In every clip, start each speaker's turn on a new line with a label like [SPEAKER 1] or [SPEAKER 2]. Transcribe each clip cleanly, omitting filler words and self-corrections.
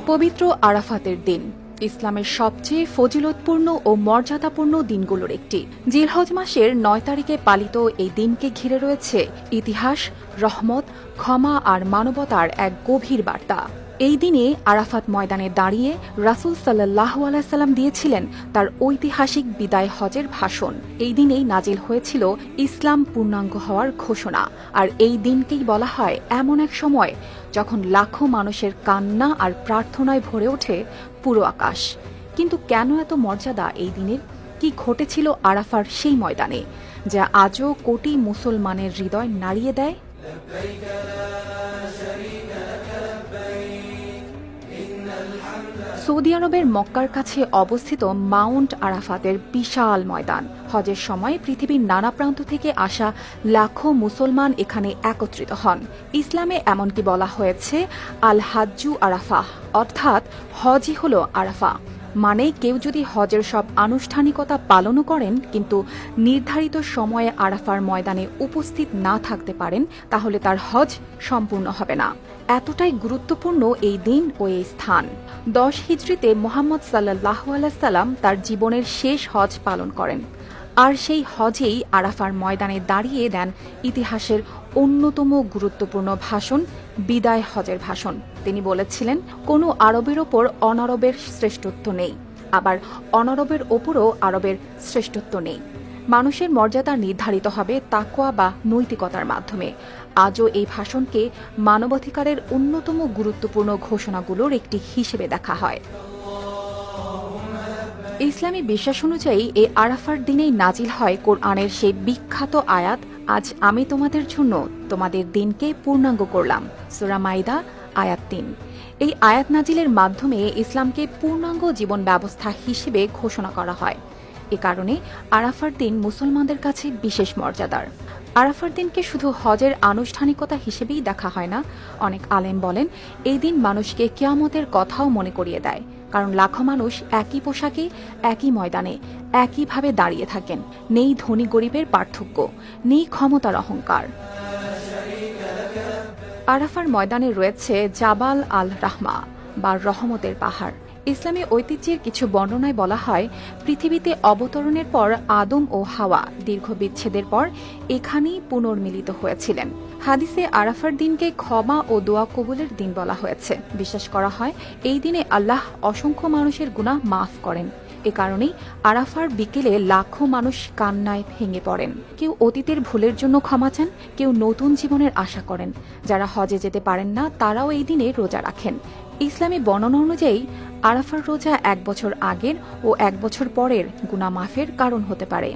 [SPEAKER 1] পবিত্র আরাফাতের দিন ইসলামের সবচেয়ে ফজিলতপূর্ণ ও মর্যাদাপূর্ণ দিনগুলোর একটি। জিলহজ মাসের ৯ তারিখে পালিত এই দিনকে ঘিরে রয়েছে ইতিহাস, রহমত, ক্ষমা আর মানবতার এক গভীর বার্তা। এই দিনে আরাফাত ময়দানে দাঁড়িয়ে রাসূল সাল্লাল্লাহু আলাইহি সাল্লাম দিয়েছিলেন তার ঐতিহাসিক বিদায় হজের ভাষণ। এই দিনেই নাজিল হয়েছিল ইসলাম পূর্ণাঙ্গ হওয়ার ঘোষণা। আর এই দিনকেই বলা হয় এমন এক সময় যখন লাখো মানুষের কান্না আর প্রার্থনায় ভরে ওঠে পুরো আকাশ। কিন্তু কেন এত মর্যাদা এই দিনের? কি ঘটেছিল আরাফার সেই ময়দানে যা আজও কোটি মুসলমানের হৃদয় নাড়িয়ে দেয়? সৌদি আরবের মক্কার কাছে অবস্থিত মাউন্ট আরাফাতের বিশাল ময়দান। হজের সময় পৃথিবীর নানা প্রান্ত থেকে আসা লাখো মুসলমান এখানে একত্রিত হন। ইসলামে এমনকি বলা হয়েছে আল হাজ্জু আরাফা, অর্থাৎ হজই হল আরাফা। মানে কেউ যদি হজের সব আনুষ্ঠানিকতা পালনও করেন কিন্তু নির্ধারিত সময়ে আরাফার ময়দানে উপস্থিত না থাকতে পারেন তাহলে তার হজ সম্পূর্ণ হবে না। এতটাই গুরুত্বপূর্ণ এই দিন ও এই স্থান। ১০ হিজরিতে মুহাম্মদ সাল্লাল্লাহু আলাইহি সাল্লাম তার জীবনের শেষ হজ পালন করেন। আর সেই হজেই আরাফার ময়দানে দাঁড়িয়ে দেন ইতিহাসের অন্যতম গুরুত্বপূর্ণ ভাষণ, বিদায় হজের ভাষণ। তিনি বলেছিলেন, কোনো আরবের ওপর অনারবের শ্রেষ্ঠত্ব নেই, আবার অনারবের ওপরও আরবের শ্রেষ্ঠত্ব নেই। মানুষের মর্যাদা নির্ধারিত হবে তাকওয়া বা নৈতিকতার মাধ্যমে। আজও এই ভাষণকে মানবাধিকারের অন্যতম গুরুত্বপূর্ণ ঘোষণাগুলোর একটি হিসেবে দেখা হয়। ইসলামী বিশ্বাস অনুযায়ী এই আরাফার দিনেই নাজিল হয় কোরআনের সেই বিখ্যাত আয়াত, আজ আমি তোমাদের জন্য তোমাদের দিনকে পূর্ণাঙ্গ করলাম। সূরা মাইদা আয়াত ৩। এই আয়াত নাজিলের মাধ্যমে ইসলামকে পূর্ণাঙ্গ জীবন ব্যবস্থা হিসেবে ঘোষণা করা হয়। এ কারণে আরাফার দিন মুসলমানদের কাছে বিশেষ মর্যাদার। আরাফার দিনকে শুধু হজের আনুষ্ঠানিকতা হিসেবেই দেখা হয় না। অনেক আলেম বলেন এই দিন মানুষকে কিয়ামতের কথাও মনে করিয়ে দেয়, কারণ লাখো মানুষ একই পোশাকে, একই ময়দানে, একইভাবে দাঁড়িয়ে থাকেন। নেই ধনী গরিবের পার্থক্য, নেই ক্ষমতার অহংকার। আরাফার ময়দানে রয়েছে জাবাল আল রাহমা বা রহমতের পাহাড়। ইসলামী ঐতিহ্যের কিছু বর্ণনায় বলা হয় পৃথিবীতে অবতরণের পর আদম ও হাওয়া দীর্ঘ বিচ্ছেদের পর এখানেই পুনর্মিলিত হয়েছিলেন। হাদিসে আরাফার দিনকে ক্ষমা ও দোয়া কবুলের দিন বলা হয়েছে। বিশ্বাস করা হয় এই দিনে আল্লাহ অসংখ্য মানুষের গুনাহ মাফ করেন। এ কারণেই আরাফার বিকেলে লাখো মানুষ কান্নায় ভেঙে পড়েন। কেউ অতীতের ভুলের জন্য ক্ষমা চান, কেউ নতুন জীবনের আশা করেন। যারা হজে যেতে পারেন না তারাও এই দিনে রোজা রাখেন। ইসলামী বর্ণনা অনুযায়ী আরাফার রোজা ১ বছর আগের ও ১ বছর পরের গুনাহ মাফের কারণ হতে পারে।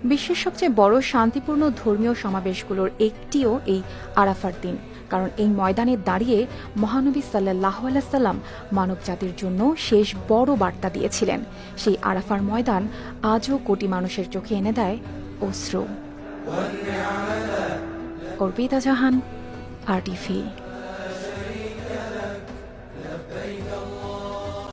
[SPEAKER 1] বিশ্বের সবচেয়ে বড় শান্তিপূর্ণ ধর্মীয় সমাবেশগুলোর একটিও এই আরাফার দিন, কারণ এই ময়দানে দাঁড়িয়ে মহানবী সাল্লাল্লাহু আলাইহি সাল্লাম মানব জাতির জন্য শেষ বড় বার্তা দিয়েছিলেন। সেই আরাফার ময়দান আজও কোটি মানুষের চোখে এনে দেয় অশ্রু। অর্পিতা জাহান, RTV।